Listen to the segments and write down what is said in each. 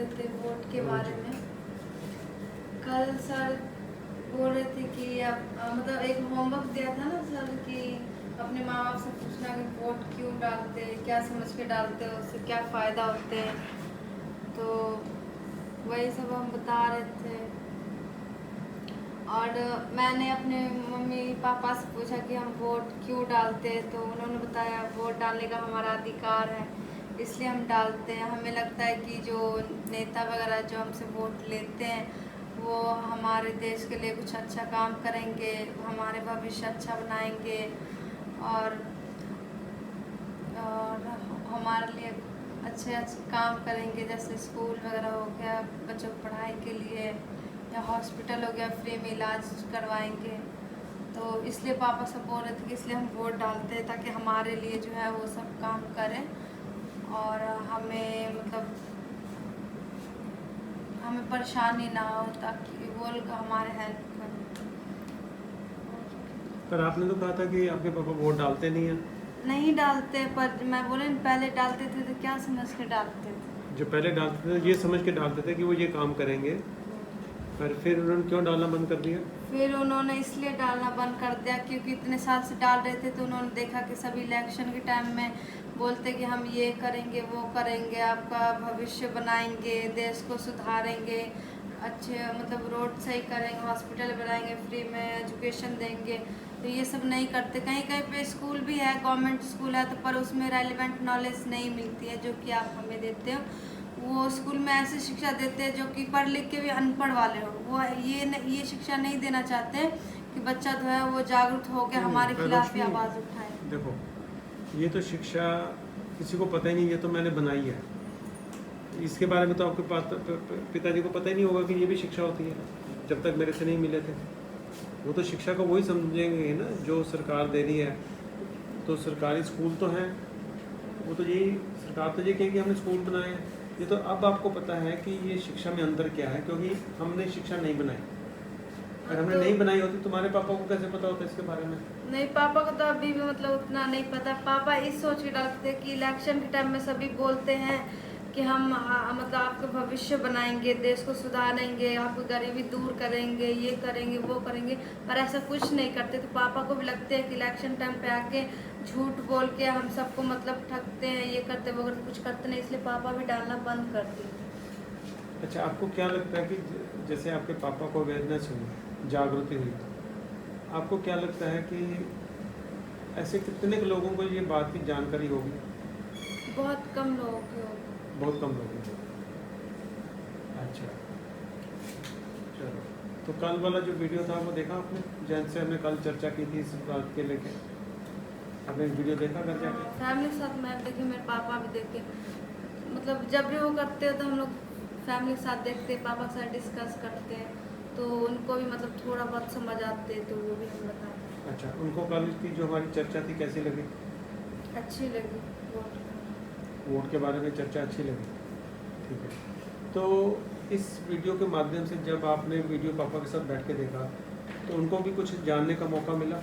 रहे थे वोट के बारे में। कल सर बोल रहे थे कि आप मतलब एक होमवर्क दिया था ना सर कि अपने माँ बाप से पूछना कि वोट क्यों डालते, क्या समझ के डालते हैं, उससे क्या फ़ायदा होते हैं। तो वही सब हम बता रहे थे। और मैंने अपने मम्मी पापा से पूछा कि हम वोट क्यों डालते हैं, तो उन्होंने बताया वोट डालने का हमारा अधिकार है, इसलिए हम डालते हैं। हमें लगता है कि जो नेता वगैरह जो हमसे वोट लेते हैं वो हमारे देश के लिए कुछ अच्छा काम करेंगे, हमारे भविष्य अच्छा बनाएंगे और हमारे लिए अच्छे अच्छे काम करेंगे, जैसे स्कूल वगैरह हो गया बच्चों की पढ़ाई के लिए, या हॉस्पिटल हो गया फ्री में इलाज करवाएंगे। तो इसलिए पापा सब बोल रहे थे कि इसलिए हम वोट डालते हैं ताकि हमारे लिए जो है वो सब काम करें और हमें मतलब हमें परेशानी ना हो, ताकि वो लोग हमारे हेल्प करें। पर आपने तो कहा था कि आपके पापा वोट डालते नहीं हैं। नहीं डालते, पर मैं बोले पहले डालते थे तो क्या समझ के डालते थे। जो पहले डालते थे ये समझ के डालते थे कि वो ये काम करेंगे, पर फिर उन्होंने क्यों डालना बंद कर दिया? फिर उन्होंने इसलिए डालना बंद कर दिया क्योंकि इतने साल से डाल रहे थे, तो उन्होंने देखा कि सभी इलेक्शन के टाइम में बोलते कि हम ये करेंगे वो करेंगे, आपका भविष्य बनाएंगे, देश को सुधारेंगे, अच्छे मतलब रोड सही करेंगे, हॉस्पिटल बनाएंगे, फ्री में एजुकेशन देंगे। तो ये सब नहीं करते। कहीं कहीं पे स्कूल भी है, गवर्नमेंट स्कूल है, तो पर उसमें रेलिवेंट नॉलेज नहीं मिलती है जो कि आप हमें देते हो। वो स्कूल में ऐसी शिक्षा देते हैं जो कि पढ़ लिख के भी अनपढ़ वाले हो, वो ये शिक्षा नहीं देना चाहते कि बच्चा जो है वो जागरूक होकर हमारे खिलाफ ही आवाज़ उठाए। देखो, ये तो शिक्षा किसी को पता ही नहीं, ये तो मैंने बनाई है। इसके बारे में तो आपके पिताजी को पता ही नहीं होगा कि ये भी शिक्षा होती है, जब तक मेरे से नहीं मिले थे। वो तो शिक्षा को वही समझेंगे ना जो सरकार दे रही है। तो सरकारी स्कूल तो हैं, वो तो यही सरकार तो ये कहेगी हमने स्कूल बनाए हैं। ये तो अब आपको पता है कि ये शिक्षा में अंतर क्या है, क्योंकि हमने शिक्षा नहीं बनाई। अगर हमने नहीं बनाई होती तुम्हारे पापा को कैसे पता होता इसके बारे में? नहीं, पापा को तो अभी भी मतलब उतना नहीं पता। पापा इस सोच के डालते थे कि इलेक्शन के टाइम में सभी बोलते हैं कि हम मतलब आपका भविष्य बनाएंगे, देश को सुधारेंगे, आपकी गरीबी दूर करेंगे, ये करेंगे वो करेंगे, पर ऐसा कुछ नहीं करते। तो पापा को भी लगते है कि इलेक्शन टाइम पे आके झूठ बोल के हम सबको मतलब ठगते हैं, ये करते वो करते, कुछ करते नहीं, इसलिए पापा भी डालना बंद कर दिए। अच्छा, आपको क्या लगता है कि जैसे आपके पापा को अवेयरनेस हुई, जागृति हुई, आपको क्या लगता है कि ऐसे कितने लोगों को ये बात की जानकारी होगी? बहुत कम लोगों की होगी। बहुत कम लोगों को। अच्छा, चलो। तो कल वाला जो वीडियो था वो देखा आपने, जैसे हमने कल चर्चा की थी इस बात के लेके? आपने वीडियो देखा कर जाके? फैमिली के साथ मैं देखे, मेरे पापा भी देखे। मतलब जब भी वो करते हैं तो हम लोग फैमिली के साथ देखते हैं, पापा के साथ डिस्कस करते हैं, तो उनको भी मतलब थोड़ा बहुत समझ आते हैं, तो वो भी हम बताते हैं। अच्छा, उनको कल की जो हमारी चर्चा थी कैसी लगी? अच्छी लगी। वोट के बारे में चर्चा अच्छी लगी, ठीक है। तो इस वीडियो के माध्यम से जब आपने वीडियो पापा के साथ बैठ के देखा तो उनको भी कुछ जानने का मौका मिला।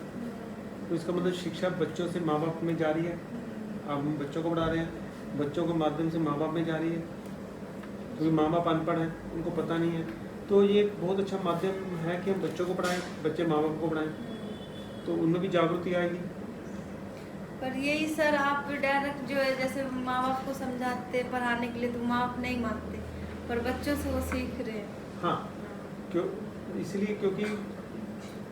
तो इसका मतलब शिक्षा बच्चों से माँ बाप में जा रही है। आप बच्चों को पढ़ा रहे हैं, बच्चों के माध्यम से माँ बाप में जा रही है, क्योंकि माँ बाप अनपढ़ हैं, उनको पता नहीं है। तो ये एक बहुत अच्छा माध्यम है कि हम बच्चों को पढ़ाएं, बच्चे माँ बाप को पढ़ाएं, तो उनमें भी जागृति आएगी। पर यही सर, आप डायरेक्ट जो है जैसे माँ बाप को समझाते पढ़ाने के लिए, तो माँ बाप नहीं मानते, पर बच्चों से वो सीख रहे हैं। हाँ, क्यों? इसलिए क्योंकि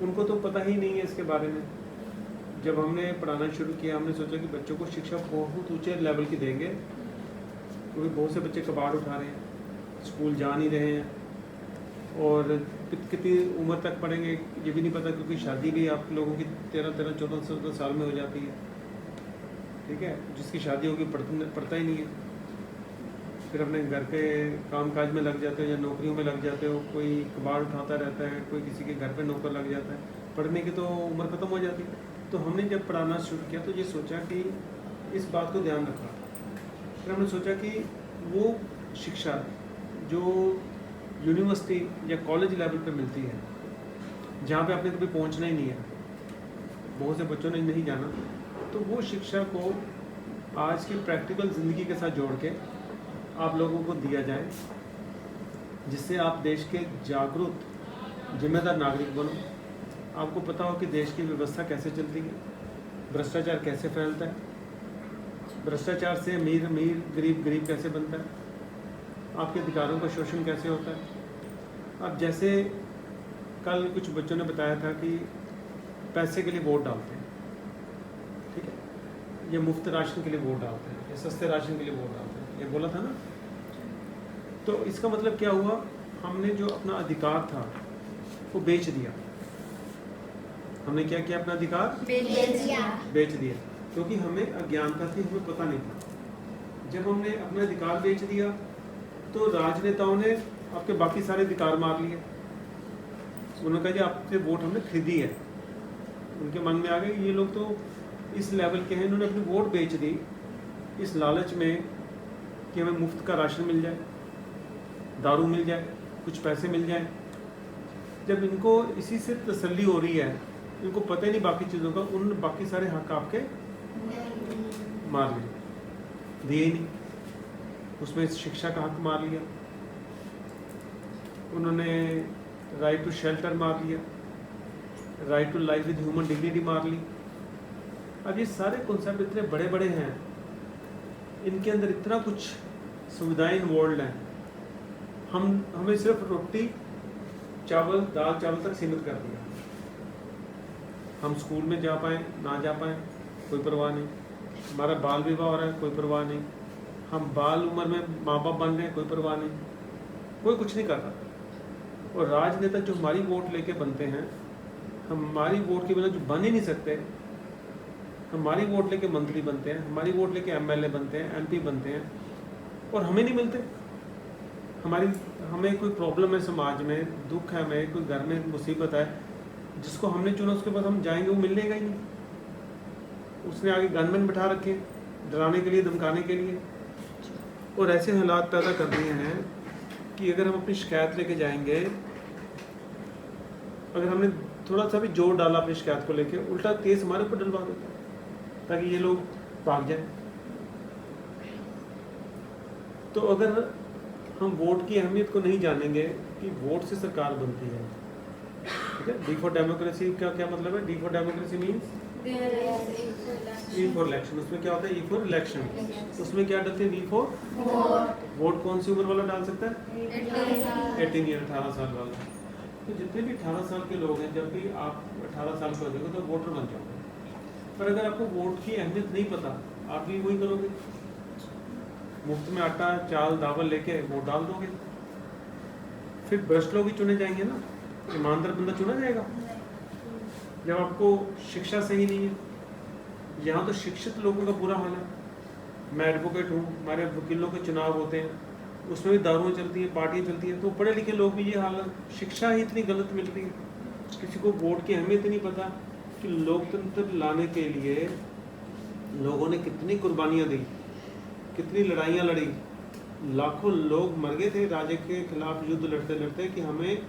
उनको तो पता ही नहीं है इसके बारे में। जब हमने पढ़ाना शुरू किया हमने सोचा कि बच्चों को शिक्षा बहुत ऊंचे लेवल की देंगे, क्योंकि बहुत से बच्चे कबाड़ उठा रहे हैं, स्कूल जा नहीं रहे हैं, और कितनी उम्र तक पढ़ेंगे ये भी नहीं पता, क्योंकि शादी भी आप लोगों की 13-14 साल में हो जाती है, ठीक है। जिसकी शादी होगी पढ़ता ही नहीं है, फिर अपने घर के काम काज में लग जाते हो या नौकरियों में लग जाते हो। कोई कबाड़ उठाता रहता है, कोई किसी के घर पे नौकर लग जाता है, पढ़ने की तो उम्र ख़त्म हो जाती है। तो हमने जब पढ़ाना शुरू किया तो ये सोचा कि इस बात को ध्यान रखा। फिर हमने सोचा कि वो शिक्षा जो यूनिवर्सिटी या कॉलेज लेवल पे मिलती है, जहाँ पे आपने कभी पहुँचना ही नहीं है, बहुत से बच्चों ने नहीं जाना, तो वो शिक्षा को आज की प्रैक्टिकल ज़िंदगी के साथ जोड़ के आप लोगों को दिया जाए, जिससे आप देश के जागरूक जिम्मेदार नागरिक बनो। आपको पता हो कि देश की व्यवस्था कैसे चलती है, भ्रष्टाचार कैसे फैलता है, भ्रष्टाचार से अमीर अमीर गरीब गरीब कैसे बनता है, आपके अधिकारों का शोषण कैसे होता है। अब जैसे कल कुछ बच्चों ने बताया था कि पैसे के लिए वोट डालते हैं, ठीक है, ये मुफ्त राशन के लिए वोट डालते हैं, ये सस्ते राशन के लिए वोट डालते हैं, ये बोला था ना। तो इसका मतलब क्या हुआ, हमने जो अपना अधिकार था वो बेच दिया। हमने क्या किया, अपना अधिकार बेच दिया, क्योंकि हमें अज्ञानता थी, हमें पता नहीं था। जब हमने अपना अधिकार बेच दिया तो राजनेताओं ने आपके बाकी सारे अधिकार मार लिए। उन्होंने कहा जी आपसे वोट हमने खरीदी है। उनके मन में आ गए ये लोग तो इस लेवल के हैं, इन्होंने अपनी वोट बेच दी इस लालच में कि हमें मुफ्त का राशन मिल जाए, दारू मिल जाए, कुछ पैसे मिल जाए। जब इनको इसी से तसल्ली हो रही है, इनको पता ही नहीं बाकी चीज़ों का, उन्होंने बाकी सारे हक आपके मार लिए, दिए ही नहीं। उसमें शिक्षा का हक मार लिया, उन्होंने राइट टू शेल्टर मार लिया, right to life with human dignity मार ली। अब ये सारे कॉन्सेप्ट इतने बड़े बड़े हैं, इनके अंदर इतना कुछ सुविधाएं इन्वॉल्व हैं। हमें सिर्फ रोटी चावल दाल चावल तक सीमित कर दिया। हम स्कूल में जा पाएँ ना जा पाएँ कोई परवाह नहीं, हमारा बाल विवाह हो रहा है कोई परवाह नहीं, हम बाल उम्र में माँ बाप बन रहे हैं कोई परवाह नहीं, कोई कुछ नहीं कर रहा। और राजनेता जो हमारी वोट लेके बनते हैं, हमारी वोट के बिना जो बन ही नहीं सकते, हमारी वोट लेके मंत्री बनते हैं, हमारी वोट लेके एमएलए बनते हैं, एमपी बनते हैं, और हमें नहीं मिलते। हमें कोई प्रॉब्लम है समाज में, दुख है, हमें कोई घर में मुसीबत है, जिसको हमने चुना उसके पास हम जाएंगे, वो मिलेगा ही नहीं। उसने आगे गनमैन बिठा रखे डराने के लिए, धमकाने के लिए, और ऐसे हालात पैदा कर दिए हैं कि अगर हम अपनी शिकायत लेके जाएंगे, अगर हमने थोड़ा सा भी जोर डाला अपनी शिकायत को लेके, उल्टा केस हमारे ऊपर डलवा देता है ताकि ये लोग भाग जाएं। तो अगर हम वोट की अहमियत को नहीं जानेंगे कि वोट से सरकार बनती है, ठीक है। डी फॉर डेमोक्रेसी का क्या मतलब है? D for democracy means E for election. उसमें क्या होता है? E for election. उसमें क्या डालते हैं? D for vote. कौन सी उम्र वाला डाल सकता है? 18 ईयर, 18 साल वाला। तो जितने भी 18 साल के लोग हैं, जब भी आप 18 साल के हो जाओगे तो वोटर बन जाओगे। पर अगर आपको वोट की अहमियत नहीं पता, आप भी वही करोगे, मुफ्त में आटा चाल दावल लेके वोट डाल दोगे। फिर भ्रष्ट लोग ही चुने जाएंगे ना, ईमानदार बंदा चुना जाएगा। जब आपको शिक्षा सही नहीं है, यहाँ तो शिक्षित लोगों का बुरा हाल है। मैं एडवोकेट हूँ, हमारे वकीलों के चुनाव होते हैं, उसमें भी दारुएं चलती हैं, पार्टियाँ चलती हैं, तो पढ़े लिखे लोग भी ये हाल है। शिक्षा ही इतनी गलत मिलती है, किसी को वोट की अहमियत ही नहीं पता कि लोकतंत्र लाने के लिए लोगों ने कितनी कुर्बानियाँ दी, कितनी लड़ाइयाँ लड़ी, लाखों लोग मर गए थे राजे के खिलाफ युद्ध लड़ते लड़ते कि हमें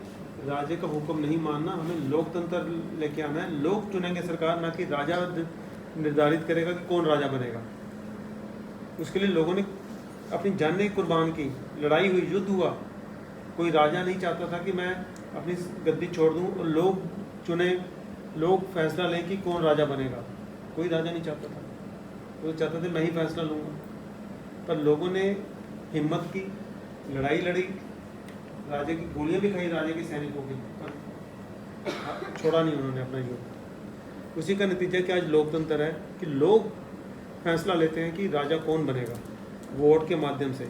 राजे का हुक्म नहीं मानना, हमें लोकतंत्र लेके आना है। लोग चुनेंगे सरकार, ना कि राजा निर्धारित करेगा कि कौन राजा बनेगा। उसके लिए लोगों ने अपनी जानें कुर्बान की, लड़ाई हुई, युद्ध हुआ। कोई राजा नहीं चाहता था कि मैं अपनी गद्दी छोड़ दूं और लोग चुने, लोग फैसला लें कि कौन राजा बनेगा। कोई राजा नहीं चाहता था, वो चाहते थे मैं ही फैसला लूँगा। पर लोगों ने हिम्मत की, लड़ाई लड़ी, राजे की गोलियां भी खाई, राजे के सैनिकों की, पर छोड़ा नहीं उन्होंने अपना युद्ध। उसी का नतीजा कि आज लोकतंत्र है कि लोग फैसला लेते हैं कि राजा कौन बनेगा, वोट के माध्यम से।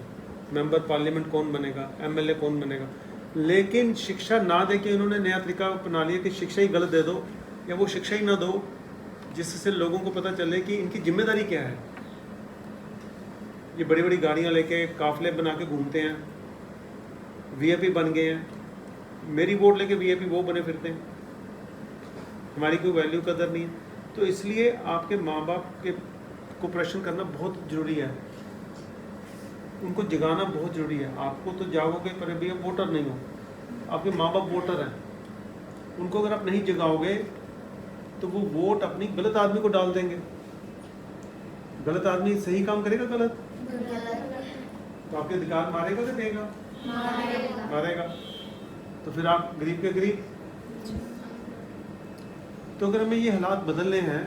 मेंबर पार्लियामेंट कौन बनेगा, एमएलए कौन बनेगा। लेकिन शिक्षा ना दे के उन्होंने नया तरीका अपना लिया कि शिक्षा ही गलत दे दो, या वो शिक्षा ही ना दो जिससे लोगों को पता चले कि इनकी जिम्मेदारी क्या है। ये बड़ी बड़ी गाड़ियाँ लेके काफिले बना के घूमते हैं, वीआईपी बन गए हैं। मेरी वोट लेके वीआईपी वो बने फिरते हैं, हमारी कोई वैल्यू कदर नहीं है। तो इसलिए आपके माँ बाप के को प्रश्न करना बहुत ज़रूरी है, उनको जगाना बहुत ज़रूरी है। आपको तो जागोगे पर अभी आप वोटर नहीं हो, आपके माँ बाप वोटर हैं। उनको अगर आप नहीं जगाओगे तो वो वोट अपनी गलत आदमी को डाल देंगे। गलत आदमी सही काम करेगा गलत, तो आपके अधिकार मारेगा कि देगा? मारेगा। तो फिर आप गरीब के गरीब। तो अगर हमें ये हालात बदलने हैं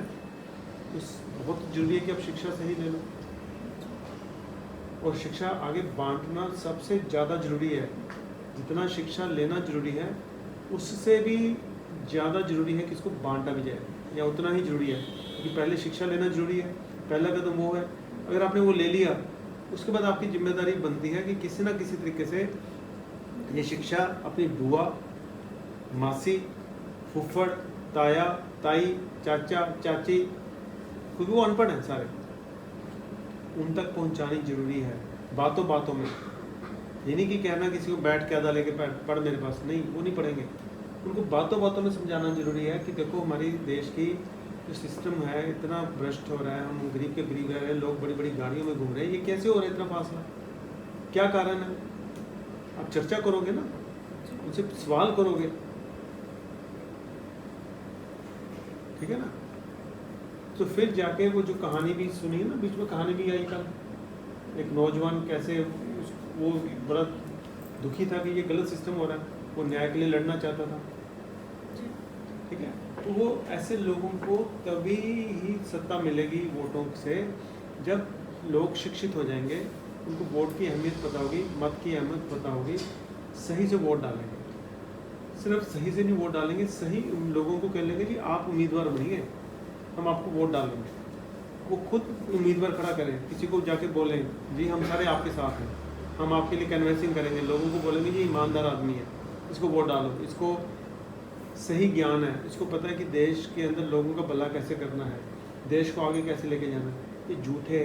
तो बहुत जरूरी है कि आप शिक्षा सही ले लो, और शिक्षा आगे बांटना सबसे ज़्यादा ज़रूरी है। जितना शिक्षा लेना ज़रूरी है उससे भी ज़्यादा ज़रूरी है कि इसको बांटा भी जाए, या उतना ही ज़रूरी है, क्योंकि पहले शिक्षा लेना ज़रूरी है, पहला कदम वो है। अगर आपने वो ले लिया उसके बाद आपकी जिम्मेदारी बनती है कि किसी ना किसी तरीके से ये शिक्षा अपनी बुआ, मासी, फुफ्फड़, ताया, ताई, चाचा, चाची, क्योंकि वो अनपढ़ हैं सारे, उन तक पहुंचानी जरूरी है बातों बातों में। ये नहीं कि कहना किसी को बैठ के आधा लेके पढ़ मेरे पास, नहीं, वो नहीं पढ़ेंगे। उनको बातों बातों में समझाना जरूरी है कि देखो हमारी देश की जो सिस्टम है इतना भ्रष्ट हो रहा है, हम गरीब के गरीब रह रहे हैं, लोग बड़ी बड़ी गाड़ियों में घूम रहे हैं, ये कैसे हो रहा है इतना फासला, क्या कारण है? आप चर्चा करोगे ना, उनसे सवाल करोगे, ठीक है ना? तो फिर जाके वो जो कहानी भी सुनी है ना, बीच में कहानी भी आई कल, एक नौजवान कैसे वो बड़ा दुखी था कि ये गलत सिस्टम हो रहा है, वो न्याय के लिए लड़ना चाहता था, ठीक है? तो वो ऐसे लोगों को तभी ही सत्ता मिलेगी वोटों से जब लोग शिक्षित हो जाएंगे, उनको वोट की अहमियत पता होगी, मत की अहमियत पता होगी, सही से वोट डालेंगे। सिर्फ सही से नहीं वोट डालेंगे, सही उन लोगों को कह लेंगे कि आप उम्मीदवार बनिए, हम आपको वोट डालेंगे। वो खुद उम्मीदवार खड़ा करें, किसी को जाके बोलें जी हम सारे आपके साथ हैं, हम आपके लिए कैनवैसिंग करेंगे, लोगों को बोलेंगे ये ईमानदार आदमी है, इसको वोट डालो, इसको सही ज्ञान है, इसको पता है कि देश के अंदर लोगों का भला कैसे करना है, देश को आगे कैसे लेके जाना है। ये झूठे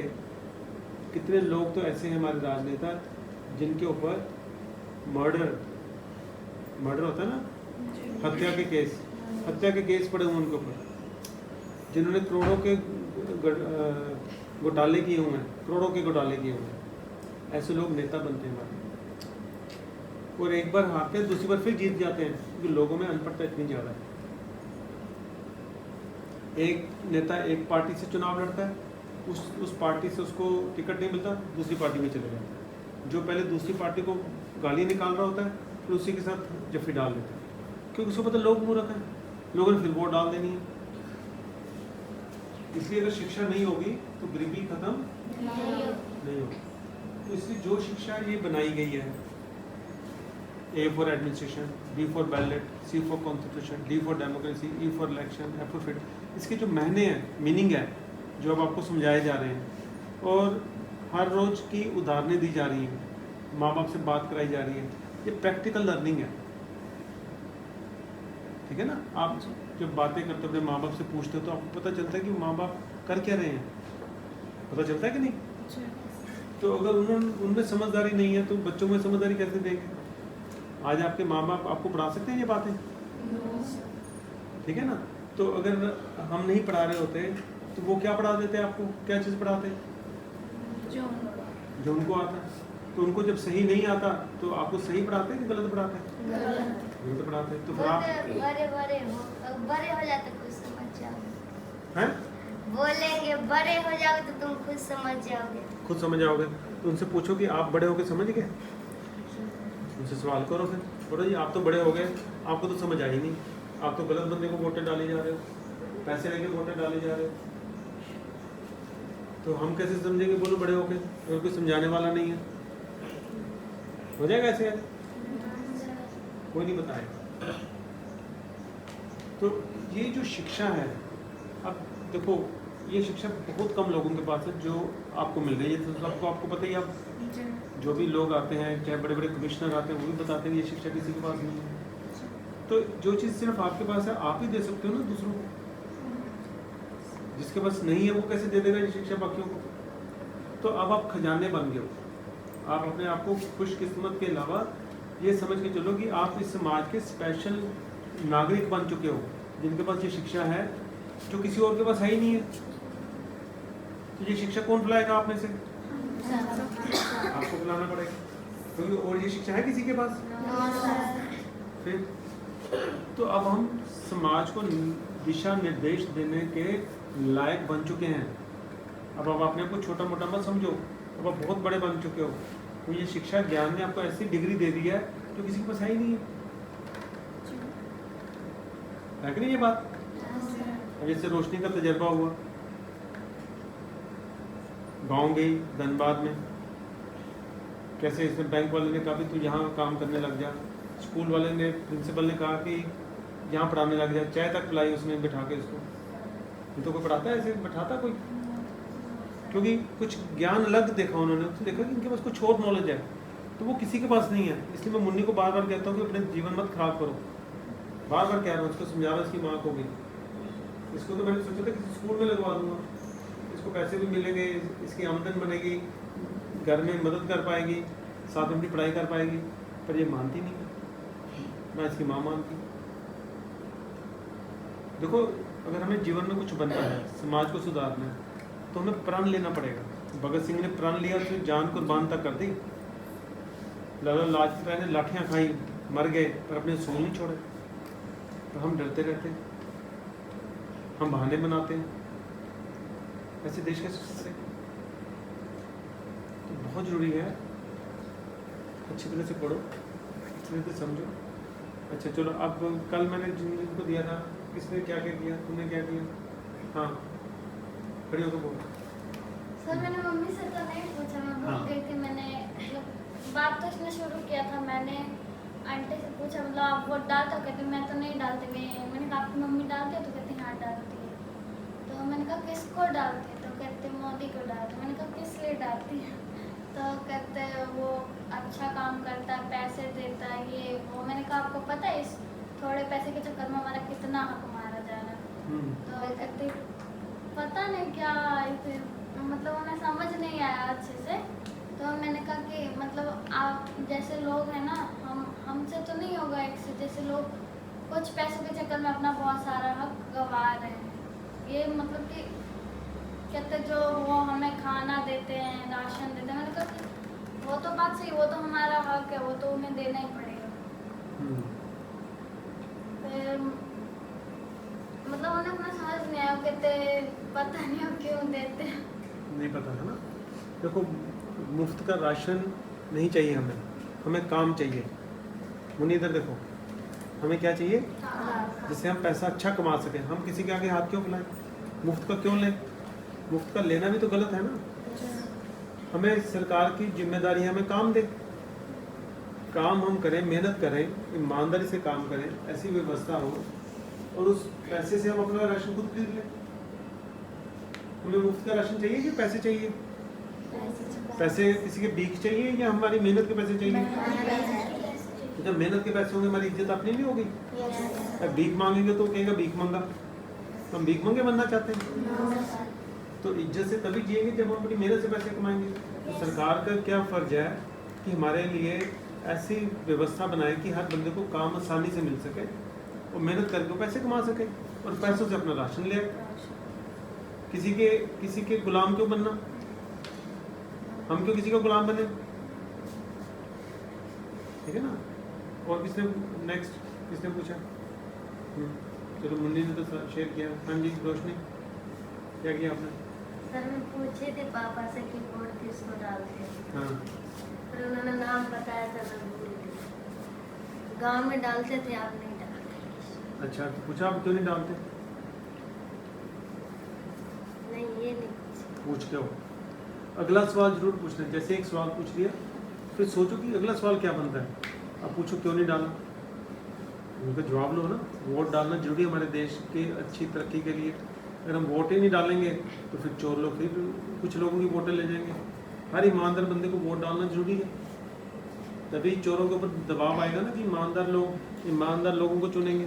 कितने लोग तो ऐसे हैं हमारे राजनेता जिनके ऊपर मर्डर होता है ना, हत्या के केस पड़े हुए उनके ऊपर, जिन्होंने करोड़ों के घोटाले किए हुए हैं, करोड़ों के घोटाले किए हुए हैं। ऐसे लोग नेता बनते हैं हमारे, और एक बार हारते हैं दूसरी बार फिर जीत जाते हैं, क्योंकि लोगों में अनपढ़ता इतनी ज़्यादा है। एक नेता एक पार्टी से चुनाव लड़ता है, उस पार्टी से उसको टिकट नहीं मिलता, दूसरी पार्टी में चले जाता है। जो पहले दूसरी पार्टी को गाली निकाल रहा होता है फिर उसी के साथ जफ्फी डाल देता है, क्योंकि उसको पता लोग मूर्ख हैं, लोगों ने फिर वोट डाल देनी है। इसलिए अगर शिक्षा नहीं होगी तो गरीबी खत्म नहीं होगी। तो इसलिए जो शिक्षा ये बनाई गई है, A for administration, B for ballot, C for constitution, D for democracy, E for election, F for fit, इसके जो मायने हैं, मीनिंग है, जो अब आपको समझाए जा रहे हैं, और हर रोज की उदाहरणें दी जा रही हैं, माँ बाप से बात कराई जा रही है, ये प्रैक्टिकल लर्निंग है, ठीक है ना? आप जब बातें करते अपने माँ बाप से पूछते हो तो आपको पता चलता है कि माँ बाप कर क्या रहे हैं, पता चलता है कि नहीं? तो अगर उनमें समझदारी नहीं है तो बच्चों में समझदारी कैसे देंगे? आज आपके माँ बाप आपको पढ़ा सकते हैं ये बातें, ठीक है ना? तो अगर हम नहीं पढ़ा रहे होते तो वो क्या पढ़ा देते आपको, क्या चीज़ पढ़ाते? जो उनको आता है। तो उनको जब सही नहीं आता तो आपको सही पढ़ाते हैं कि गलत पढ़ाते हैं? गलत पढ़ाते हैं। तो फिर आप बड़े हो जाते खुद समझ जाओगे, हैं बोलेंगे बड़े हो जाओगे तो तुम खुद समझ जाओगे। खुद समझ जाओगे तो उनसे पूछो कि आप बड़े होके समझ गए, उनसे सवाल करो, फिर बोलो जी आप तो बड़े हो गए, आपको तो समझ आई नहीं, आप तो गलत बंदे को वोटें डाले जा रहे हो, पैसे लेके वोटें डाले जा रहे हो, तो हम कैसे समझेंगे? बोलो बड़े होके, अगर कोई समझाने वाला नहीं है, हो जाएगा ऐसे? कोई नहीं बताएगा। तो ये जो शिक्षा है, अब देखो ये शिक्षा बहुत कम लोगों के पास है जो आपको मिल रही है। तो सबको आपको पता ही, आप जो भी लोग आते हैं, चाहे बड़े बड़े कमिश्नर आते हैं, वो भी बताते हैं ये शिक्षा किसी के पास नहीं है। तो जो चीज़ सिर्फ आपके पास है आप ही दे सकते हो ना दूसरों को, जिसके पास नहीं है वो कैसे दे देगा ये शिक्षा बाकियों को? तो अब आप खजाने बन गए हो, आप अपने आप को खुशकिस्मत के अलावा ये समझ के चलो कि आप इस समाज के स्पेशल नागरिक बन चुके हो, जिनके पास ये शिक्षा है जो किसी और के पास है ही नहीं है। तो ये शिक्षा कौन बुलाएगा आप में से? आपको बुलाना पड़ेगा, क्योंकि और ये शिक्षा है किसी के पास? फिर तो अब हम समाज को दिशा निर्देश देने के लायक बन चुके हैं। अब आप अपने को छोटा मोटा मत समझो, अब आप बहुत बड़े बन चुके हो। तो ये शिक्षा ज्ञान ने आपको ऐसी डिग्री दे दी है जो किसी के पास है ही नहीं है कि नहीं ये बात। अब जैसे रोशनी का तजर्बा हुआ, गांव गई धनबाद में, कैसे इसमें बैंक वाले ने कहा भी तू यहाँ काम करने लग जा, स्कूल वाले ने प्रिंसिपल ने कहा कि यहाँ पढ़ाने लग जा, चाय तक पिलाई उसने बिठा के इसको। ये तो कोई पढ़ाता है ऐसे, बैठाता कोई? क्योंकि कुछ ज्ञान अलग देखा उन्होंने, तो देखा कि इनके पास कुछ और नॉलेज है तो वो किसी के पास नहीं है। इसलिए मैं मुन्नी को बार बार कहता हूँ कि अपने जीवन मत खराब करो, बार बार कह रहा हूँ, उसको समझा रहा, इसकी माँ को भी। इसको तो मैंने सोचा था किसी स्कूल में लगवा दूंगा, इसको पैसे भी मिलेंगे, इसकी आमदन बनेगी, घर में मदद कर पाएगी, साथ में अपनी पढ़ाई कर पाएगी, पर ये मानती नहीं है, मैं इसकी माँ मानती। देखो अगर हमें जीवन में कुछ बनना है, समाज को सुधारना है, तो हमें प्रण लेना पड़ेगा। भगत सिंह ने प्रण लिया तो जान कुर्बान तक कर दी। लाला लाजपत राय ने लाठियां खाई, मर गए, पर अपने सोल नहीं छोड़े। तो हम डरते रहते हैं, हम बहाने बनाते हैं, ऐसे देश कैसे सुधरे? तो बहुत जरूरी है अच्छी तरह से पढ़ो, अच्छी तरह से समझो। अच्छा चलो, अब कल मैंने जिनको दिया था, किसने क्या क्या किया, तुमने क्या किया? हाँ खड़ी होकर बोलो। सर मैंने मम्मी से तो नहीं पूछा, मैं भूल गई थी। मैंने बात तो इसने शुरू किया था, मैंने आंटी से पूछा मतलब आप वोट डालते हो? कहते मैं तो नहीं डालती। मैंने कहा आपकी मम्मी डालती है? तो कहती हाँ डालती है। तो मैंने कहा किसको डालती है? तो कहते मोदी को डालती। मैंने कहा किस लिए डालती है? तो कहते वो अच्छा काम करता है, पैसे देता है, ये वो। मैंने कहा आपको पता है इस थोड़े पैसे के चक्कर में हमारा कितना हक मारा जा रहा है? तो कहते पता नहीं क्या, फिर मतलब उन्हें समझ नहीं आया अच्छे से। तो मैंने कहा कि मतलब आप जैसे लोग हैं ना, हमसे तो नहीं होगा एक से, जैसे लोग कुछ पैसों के चक्कर में अपना बहुत सारा हक गंवा रहे हैं। ये मतलब कि कहते जो वो हमें खाना देते हैं, राशन देते हैं, मैंने कहा कि वो तो बात सही, वो तो हमारा हक है, वो तो उन्हें देना ही पड़ेगा। फिर मतलब उन्हें अपना समझ नहीं आया, कहते पता नहीं अब क्यों देते हैं। नहीं पता है ना। देखो मुफ्त का राशन नहीं चाहिए हमें, हमें काम चाहिए। मुन्नी इधर देखो, हमें क्या चाहिए? जिससे हम पैसा अच्छा कमा सकें। हम किसी के आगे हाथ क्यों फैलाएं? मुफ्त का क्यों लें? मुफ्त का लेना भी तो गलत है ना। हमें सरकार की जिम्मेदारी है, हमें काम दे, काम हम करें, मेहनत करें, ईमानदारी से काम करें, ऐसी व्यवस्था हो और उस पैसे से हम अपना राशन खुद खरीद लें। हमें मुफ्त का राशन चाहिए कि पैसे चाहिए? पैसे किसी के भीख चाहिए या हमारी मेहनत के पैसे चाहिए? जब मेहनत के पैसे होंगे हमारी इज्जत अपनी नहीं होगी। अब भीख मांगेंगे तो कहेगा भीख मांगा, हम भीख मांगे बनना चाहते हैं। तो इज्जत से तभी जिएंगे जब हम अपनी मेहनत से पैसे कमाएंगे। तो सरकार का क्या फर्ज है कि हमारे लिए ऐसी व्यवस्था बनाए कि हर बंदे को काम आसानी से मिल सके और मेहनत करके पैसे कमा सके और पैसों से अपना राशन ले। किसी के गुलाम क्यों बनना? हम क्यों किसी का गुलाम बने? ठीक है ना। और किसने नेक्स्ट किसने पूछा? चलो मुन्नी ने तो शेयर किया। हाँ जी रोशनी, क्या किया आपने? सर मैं पूछे थे पापा से कि वोट किसको डालते हैं। हाँ फिर उन्होंने नाम बताया था, मैं भूल गई। गांव में डालते थे, आप नहीं डालते। अच्छा, तो पूछा आप क्यों नहीं डालते? नहीं ये नहीं पूछ के हो। अगला सवाल जरूर पूछना। जैसे एक सवाल पूछ लिया फिर सोचो कि अगला सवाल क्या बनता है। अब पूछो क्यों नहीं डाला, उनका जवाब लो ना। वोट डालना जरूरी है हमारे देश की अच्छी तरक्की के लिए। अगर हम वोट ही नहीं डालेंगे तो फिर चोर लोग फिर कुछ लोगों की वोटें ले जाएंगे। हर ईमानदार बंदे को वोट डालना जरूरी है, तभी चोरों के ऊपर दबाव आएगा ना कि ईमानदार लोगों को चुनेंगे।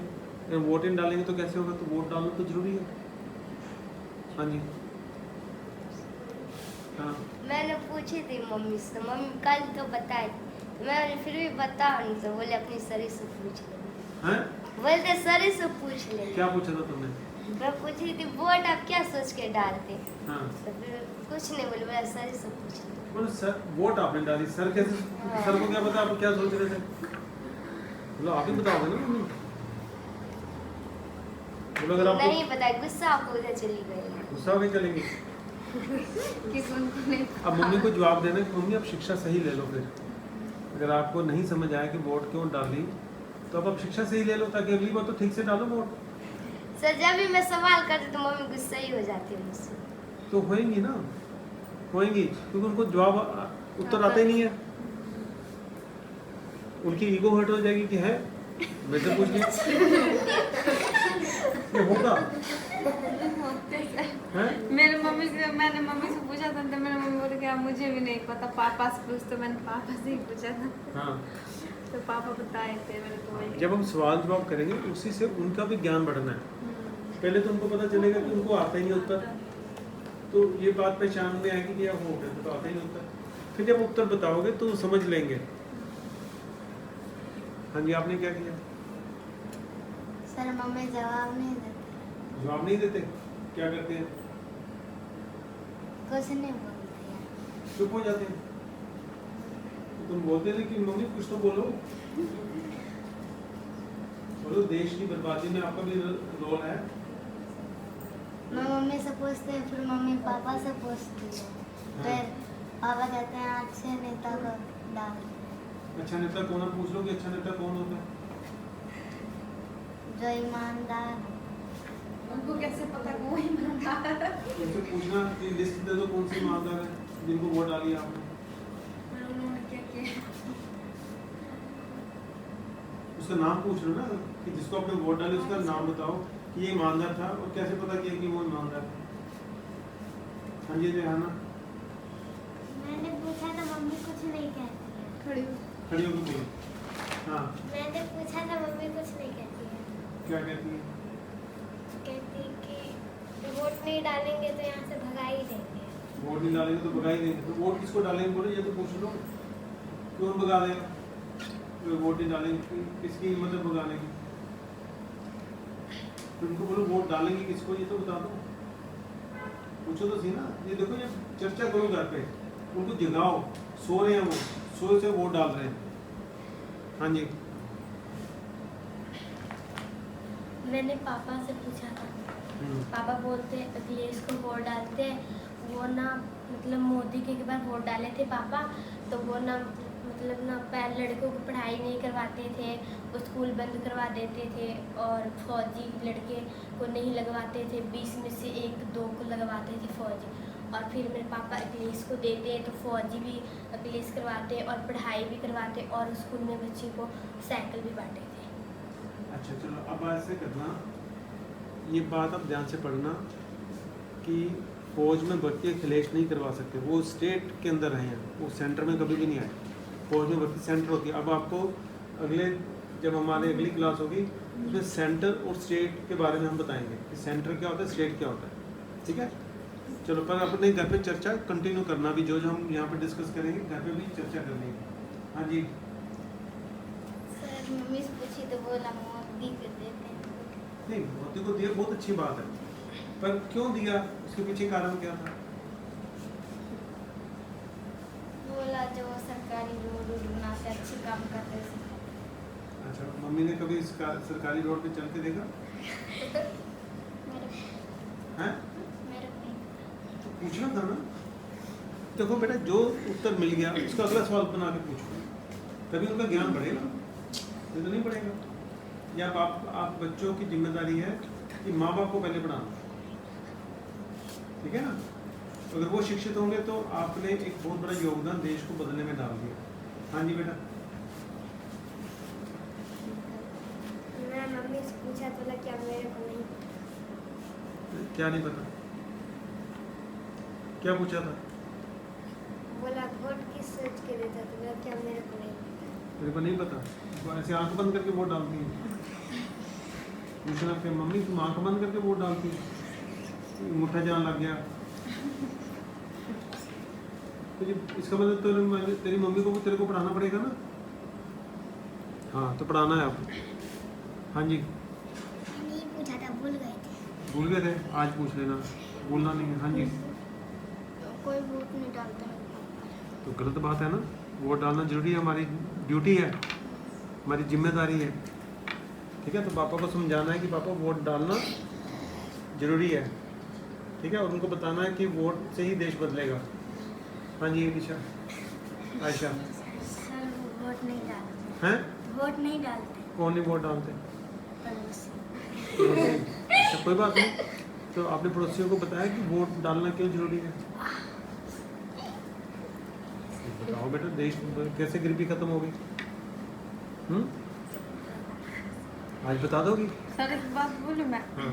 अगर वोट ही नहीं डालेंगे तो कैसे होगा? तो वोट डालना तो जरूरी है। हाँ जी हाँ। मैंने पूछी थी मम्मी से, मम्मी कल तो बताई, मैंने फिर भी बता नहीं, तो बोले अपनी सरी से पूछ ले। हैं? बोलते सरी से पूछ ले। क्या पूछा था तुमने? मैं पूछी थी वोट आप क्या सोच के डालते? हाँ। तो फिर कुछ नहीं बोले, बोला सरी से पूछ ले। बोलो सर वोट आपने डाली, सर कैसे? सर को क्या पता आप क्या सोच रहे थे? बोलो आप ही बताओगे ना मम्मी। बोलो अगर आपको नहीं पता, गुस्सा आपको उधर चली गई। गुस्सा भी चलेंगे क्योंकि उनको नहीं अब मम्मी को जवाब देना कि मम्मी आप शिक्षा सही ले लो। फिर अगर आपको नहीं समझ आया कि वोट क्यों डाली तो अब आप शिक्षा सही ले लो, ताकि अगली बार तो ठीक से डालो वोट। सर जब भी मैं सवाल करती तो मम्मी गुस्सा ही हो जाती है मुझसे। तो होएंगी ना, होएंगी, क्योंकि उनको जवाब उत्तर आता ही नहीं है। उनकी ईगो हर्ट हो जाएगी कि है मैं तो पूछ लिया ये होगा है? मेरे मम्मी से, मैंने मम्मी से पूछा था तो मेरे मम्मी बोले कि मुझे भी नहीं पता, पापा से पूछ, तो मैंने पापा से ही पूछा था। हाँ, तो पापा बताए थे मेरे को वही। जब हम सवाल जवाब करेंगे उसी से उनका भी ज्ञान बढ़ना है। पहले तो उनको पता चलेगा कि उनको आता ही नहीं उत्तर, तो ये बात पहचान में आएगी कि यार हो गया तो आता ही नहीं उत्तर। फिर जब उत्तर बताओगे तो समझ लेंगे। हाँ जी, आपने क्या किया? सर मम्मी जवाब नहीं देती। जवाब नहीं देते, क्या करते हैं? कुछ नहीं बोलती है। चुप हो जाते हैं। तो तुम बोलते थे कि मम्मी कुछ तो बोलो, बोलो देश की बर्बादी में आपका भी रोल है। मैं मम्मी से पूछती हूँ, फिर मम्मी पापा से पूछती है, फिर पापा कहते हैं अच्छे नेता को डाल। अच्छा नेता कौन है? पूछ लो कि अच्छा नेता कौन होता है? जो ईमानदार। उनको कैसे पता कि वो ईमानदार है? उनसे पूछना कि लिस्ट दे दो कौन सी ईमानदार है जिनको वोट डाली आपने। उन्होंने क्या किया? उसका नाम पूछ लो ना, कि जिसको आपने वोट डाली उसका नाम बताओ कि ये ईमानदार था, और कैसे पता किया कि वो ईमानदार था? हाँ जी रेहाना, मैंने पूछा था मम्मी कुछ नहीं कहती है। खड़ी खड़ी होकर बोलो। हाँ, मैंने पूछा था मम्मी कुछ नहीं कहती है। क्या कहती है? कहती कि वोट नहीं डालेंगे तो यहाँ से भगा ही देंगे। वोट नहीं डालेंगे तो भगा ही देंगे। तो वोट किसको डालेंगे बोलो, ये तो पूछ लो। कौन भगा देगा? तो वोट नहीं डालेंगे, किसकी हिम्मत है भगाने की? उनको बोलो वोट डालेंगे किसको, ये तो बता दो। पूछो तो सी ना। ये देखो, ये चर्चा करो घर पे, उनको जगाओ। सो रहे हैं वो, सोए से वोट डाल रहे हैं। हाँ जी, मैंने पापा से पूछा था, पापा बोलते अखिलेश को वोट डालते वो ना, मतलब मोदी के एक बार वोट डाले थे पापा, तो वो ना मतलब ना लड़कों को पढ़ाई नहीं करवाते थे, वो स्कूल बंद करवा देते थे, और फौजी लड़के को नहीं लगवाते थे, 20 में से 1-2 को लगवाते थे फौजी। और फिर मेरे पापा अखिलेश को देते तो फौजी भी अखिलेश करवाते और पढ़ाई भी करवाते और स्कूल में बच्चे को साइकिल भी बांटे थे। अच्छा चलो, अब ऐसे करना, ये बात आप ध्यान से पढ़ना कि फौज में भर्ती अखिलेश नहीं करवा सकते। वो स्टेट के अंदर रहे हैं, वो सेंटर में कभी भी नहीं आए। फौज में भर्ती सेंटर होती है। अब आपको अगले, जब हमारी अगली क्लास होगी उसमें सेंटर और स्टेट के बारे में हम बताएंगे कि सेंटर क्या होता है, स्टेट क्या होता है। ठीक है, चलो। पर अपने घर पे चर्चा कंटिन्यू करना भी, जो जो हम यहाँ पे डिस्कस करेंगे घर पे भी चर्चा करनी है। हाँ जी, सर मम्मी से पूछी तो बोला मोदी को देते हैं। नहीं मोदी को दिया बहुत अच्छी बात है, पर क्यों दिया, उसके पीछे कारण क्या था? बोला जो सरकारी रोड बना के अच्छे काम करते हैं। अच्छा, मम्मी ने कभी इस सरकारी रोड पे चल के देखा मेरे है? मेरे को तो पूछना था ना। देखो बेटा, जो उत्तर मिल गया उसका अगला सवाल बना के पूछो, तभी उनका ज्ञान बढ़ेगा, नहीं तो नहीं बढ़ेगा। या आप बच्चों की जिम्मेदारी है कि माँ बाप को पहले पढ़ाना, ठीक है ना। अगर वो शिक्षित होंगे तो आपने एक बहुत बड़ा योगदान देश को बदलने में डाल दिया। हाँ जी बेटा, मैं मम्मी से पूछा तो क्या मेरे को नहीं पता। क्या नहीं पता? क्या पूछा था? बोला वोट किस सोच के देता तो क्या मेरे को नहीं पता। मेरे को नहीं पता। तो ऐसे आंख बंद करके वोट डालती है। पूछना कि मम्मी तुम आंख बंद करके वोट डालती है, मुठ्ठा जान लग गया। तो इसका मतलब तो तेरी मम्मी को तेरे को पढ़ाना पड़ेगा ना। हाँ, तो पढ़ाना है आपको। हाँ जी, नहीं पूछा था, भूल गए थे। भूल गए थे, आज पूछ लेना, भूलना नहीं है। हाँ जी, कोई वोट नहीं डालता। तो गलत बात है ना। वोट डालना जरूरी है, हमारी ड्यूटी है, हमारी जिम्मेदारी है। ठीक है, तो पापा को समझाना है कि पापा वोट डालना जरूरी है। ठीक है, और उनको बताना है कि वोट से ही देश बदलेगा। हाँ जी ईशा, आयशा। सर वोट नहीं डालते। हैं? वोट नहीं डालते। कौन नहीं वोट डालते? पड़ोसी। अच्छा, कोई बात नहीं। तो आपने पड़ोसियों को बताया कि वोट डालना क्यों जरूरी है? बताओ बेटा, देश कैसे गरीबी खत्म होगी? आज बता दोगी? सर एक बात बोलूं मैं, हाँ।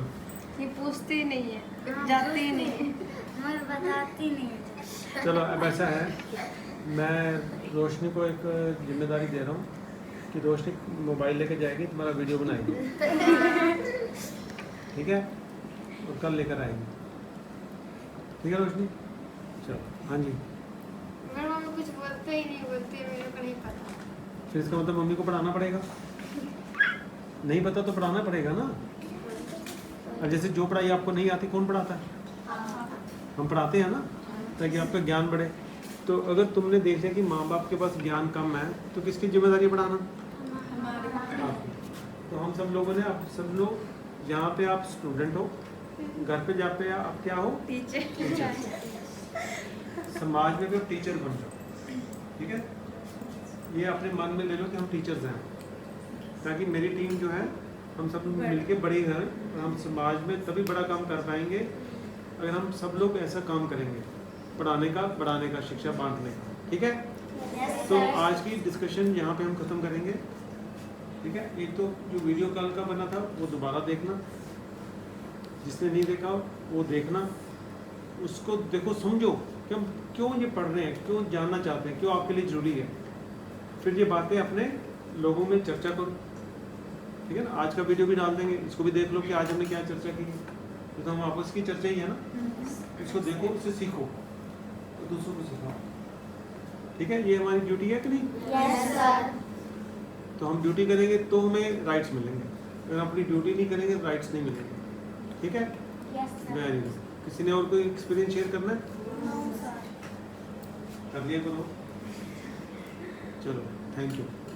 ये पूछती ही नहीं है, जाती ही नहीं है। मैं बताती नहीं है। चलो अब ऐसा है, मैं रोशनी को एक जिम्मेदारी दे रहा हूँ कि रोशनी मोबाइल लेकर जाएगी, तुम्हारा वीडियो बनाएगी, ठीक है, और कल लेकर आएगी, ठीक है रोशनी? चलो हाँ जी। मेरी मम्मी कुछ बोलते ही नहीं, बोलती है, मेरे को नहीं पता। फिर इसका मतलब मम्मी को पढ़ाना पड़ेगा। नहीं पता तो पढ़ाना पड़ेगा ना। अब जैसे जो पढ़ाई आपको नहीं आती कौन पढ़ाता है? हम पढ़ाते हैं ना, ताकि आपका ज्ञान बढ़े। तो अगर तुमने देख लिया कि माँ बाप के पास ज्ञान कम है तो किसकी जिम्मेदारी है पढ़ाना? आपकी। तो हम सब लोगों ने, आप सब लोग यहाँ पे आप स्टूडेंट हो, घर पे जा पे आप क्या हो? टीचर। समाज में भी आप टीचर बन जाओ, ठीक है? ये अपने मन में ले लो कि हम टीचर्स हैं, ताकि मेरी टीम जो है हम सब मिलके बड़ी हैं और हम समाज में तभी बड़ा काम कर पाएंगे अगर हम सब लोग ऐसा काम करेंगे, पढ़ाने का, बढ़ाने का, शिक्षा बांटने का, ठीक है? तो आज की डिस्कशन यहाँ पे हम ख़त्म करेंगे, ठीक है? एक तो जो वीडियो कल का बना था वो दोबारा देखना, जिसने नहीं देखा वो देखना, उसको देखो, समझो कि हम क्यों ये पढ़ रहे हैं, क्यों जानना चाहते हैं, क्यों आपके लिए ज़रूरी है। फिर ये बातें अपने लोगों में चर्चा करो, ठीक है ना? आज का वीडियो भी डाल देंगे, इसको भी देख लो कि आज हमने क्या चर्चा की है। तो हम आपस की चर्चा ही है ना, इसको देखो, उससे सीखो, तो दूसरों को सिखाओ, ठीक है? ये हमारी ड्यूटी है कि नहीं? Yes sir. तो हम ड्यूटी करेंगे तो हमें राइट्स मिलेंगे, अगर हम अपनी ड्यूटी नहीं करेंगे तो राइट्स नहीं मिलेंगे, ठीक है? Very good. किसी ने और कोई एक्सपीरियंस शेयर करना है? कर लिया करो। चलो, थैंक यू।